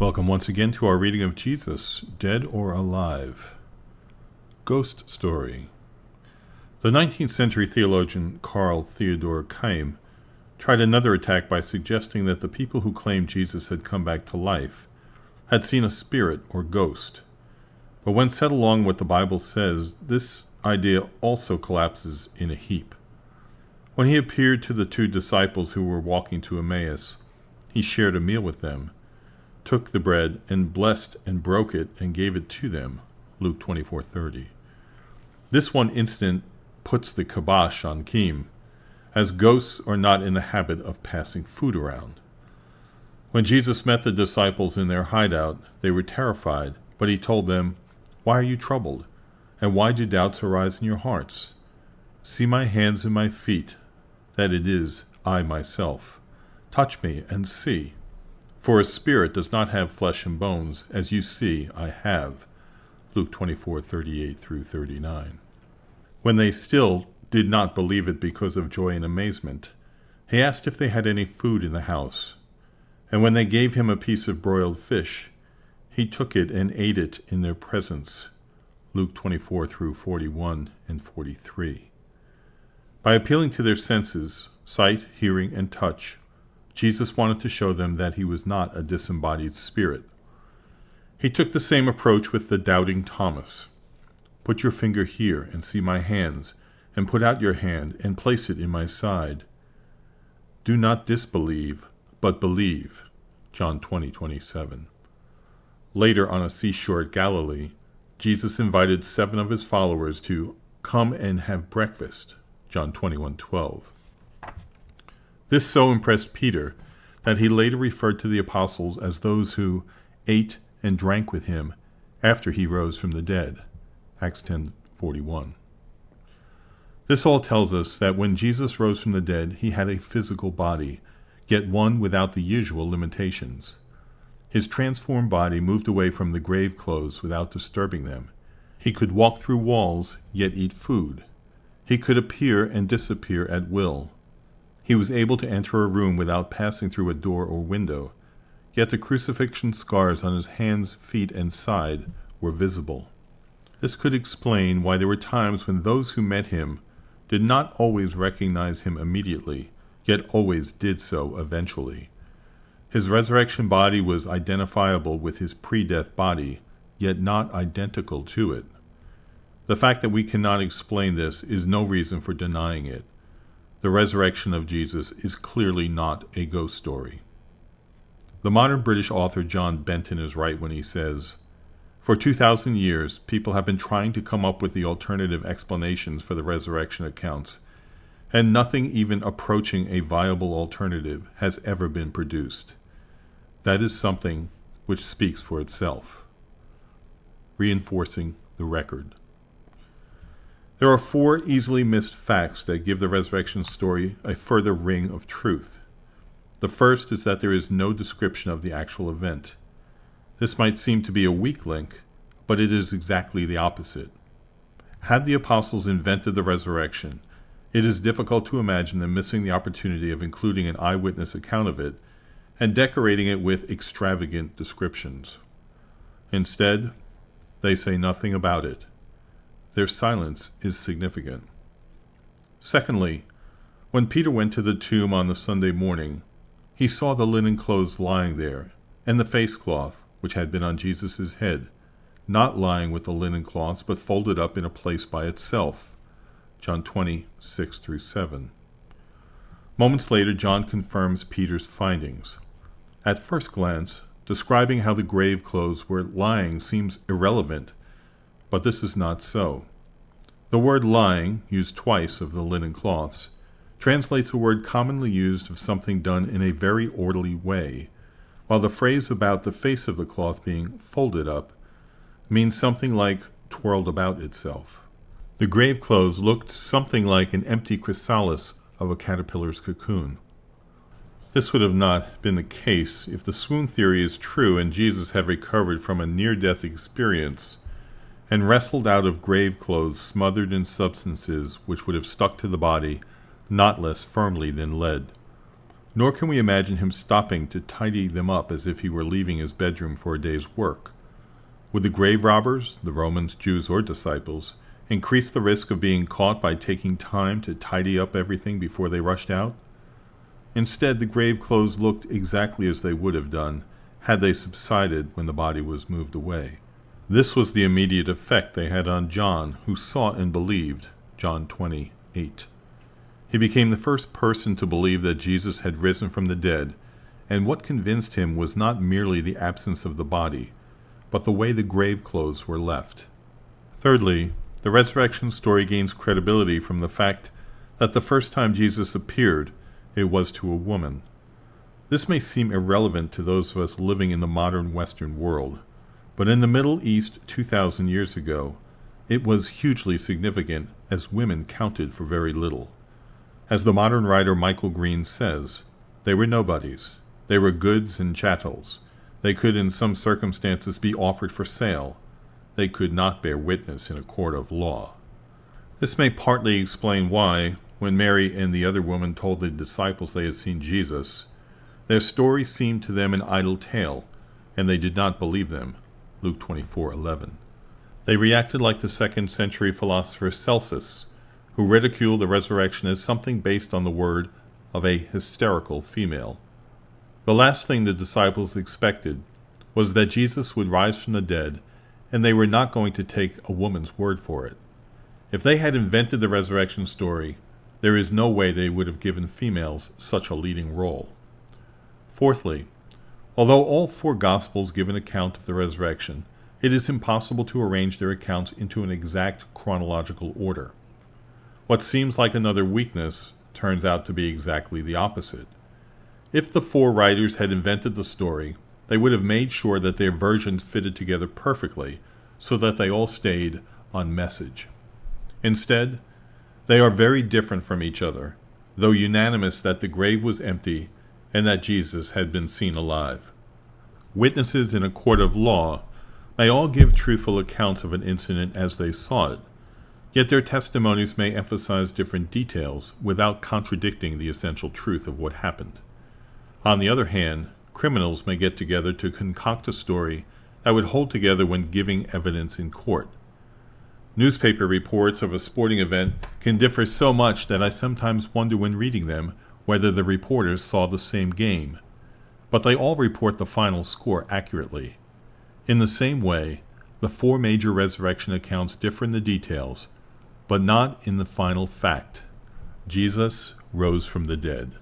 Welcome once again to our reading of Jesus, Dead or Alive. Ghost Story. The 19th century theologian Carl Theodor Keim tried another attack by suggesting that the people who claimed Jesus had come back to life had seen a spirit or ghost. But when set along what the Bible says, this idea also collapses in a heap. When he appeared to the two disciples who were walking to Emmaus, he shared a meal with them, took the bread and blessed and broke it and gave it to them. Luke 24:30. This one incident puts the kibosh on Keim, as ghosts are not in the habit of passing food around. When Jesus met the disciples in their hideout, they were terrified, but he told them, "Why are you troubled? And why do doubts arise in your hearts? See my hands and my feet, that it is I myself. Touch me and see. For a spirit does not have flesh and bones, as you see I have." Luke 24:38-39. When they still did not believe it because of joy and amazement, he asked if they had any food in the house. And when they gave him a piece of broiled fish, he took it and ate it in their presence. Luke 24-41 and 43. By appealing to their senses, sight, hearing, and touch, Jesus wanted to show them that he was not a disembodied spirit. He took the same approach with the doubting Thomas. "Put your finger here and see my hands, and put out your hand and place it in my side. Do not disbelieve, but believe." John 20:27. Later, on a seashore at Galilee, Jesus invited 7 of his followers to come and have breakfast. John 21:12. This so impressed Peter that he later referred to the apostles as those who ate and drank with him after he rose from the dead. Acts 10:41. This all tells us that when Jesus rose from the dead, he had a physical body, yet one without the usual limitations. His transformed body moved away from the grave clothes without disturbing them. He could walk through walls, yet eat food. He could appear and disappear at will. He was able to enter a room without passing through a door or window, yet the crucifixion scars on his hands, feet, and side were visible. This could explain why there were times when those who met him did not always recognize him immediately, yet always did so eventually. His resurrection body was identifiable with his pre-death body, yet not identical to it. The fact that we cannot explain this is no reason for denying it. The resurrection of Jesus is clearly not a ghost story. The modern British author John Benton is right when he says, "For 2,000 years, people have been trying to come up with the alternative explanations for the resurrection accounts, and nothing even approaching a viable alternative has ever been produced. That is something which speaks for itself." Reinforcing the record. There are 4 easily missed facts that give the resurrection story a further ring of truth. The first is that there is no description of the actual event. This might seem to be a weak link, but it is exactly the opposite. Had the apostles invented the resurrection, it is difficult to imagine them missing the opportunity of including an eyewitness account of it and decorating it with extravagant descriptions. Instead, they say nothing about it. Their silence is significant. Secondly, when Peter went to the tomb on the Sunday morning, he saw the linen clothes lying there, and the face cloth, which had been on Jesus' head, not lying with the linen cloths, but folded up in a place by itself. John 20:6-7. Moments later, John confirms Peter's findings. At first glance, describing how the grave clothes were lying seems irrelevant, but this is not so. The word lying, used twice of the linen cloths, translates a word commonly used of something done in a very orderly way, while the phrase about the face of the cloth being folded up means something like twirled about itself. The grave clothes looked something like an empty chrysalis of a caterpillar's cocoon. This would have not been the case if the swoon theory is true and Jesus had recovered from a near-death experience and wrestled out of grave clothes smothered in substances which would have stuck to the body not less firmly than lead. nor can we imagine him stopping to tidy them up as if he were leaving his bedroom for a day's work. Would the grave robbers, the Romans, Jews, or disciples, increase the risk of being caught by taking time to tidy up everything before they rushed out? Instead, the grave clothes looked exactly as they would have done had they subsided when the body was moved away. This was the immediate effect they had on John, who saw and believed. John 20:8. He became the first person to believe that Jesus had risen from the dead, and what convinced him was not merely the absence of the body, but the way the grave clothes were left. Thirdly, the resurrection story gains credibility from the fact that the first time Jesus appeared, it was to a woman. This may seem irrelevant to those of us living in the modern Western world, but in the Middle East 2,000 years ago, it was hugely significant as women counted for very little. As the modern writer Michael Green says, they were nobodies. They were goods and chattels. They could in some circumstances be offered for sale. They could not bear witness in a court of law. This may partly explain why, when Mary and the other woman told the disciples they had seen Jesus, their story seemed to them an idle tale, and they did not believe them. Luke 24:11. They reacted like the 2nd century philosopher Celsus, who ridiculed the resurrection as something based on the word of a hysterical female. The last thing the disciples expected was that Jesus would rise from the dead, and they were not going to take a woman's word for it. If they had invented the resurrection story, there is no way they would have given females such a leading role. Fourthly, although all 4 Gospels give an account of the resurrection, it is impossible to arrange their accounts into an exact chronological order. What seems like another weakness turns out to be exactly the opposite. If the 4 writers had invented the story, they would have made sure that their versions fitted together perfectly so that they all stayed on message. Instead, they are very different from each other, though unanimous that the grave was empty and that Jesus had been seen alive. Witnesses in a court of law may all give truthful accounts of an incident as they saw it, yet their testimonies may emphasize different details without contradicting the essential truth of what happened. On the other hand, criminals may get together to concoct a story that would hold together when giving evidence in court. Newspaper reports of a sporting event can differ so much that I sometimes wonder when reading them whether the reporters saw the same game, but they all report the final score accurately. In the same way, the 4 major resurrection accounts differ in the details, but not in the final fact. Jesus rose from the dead.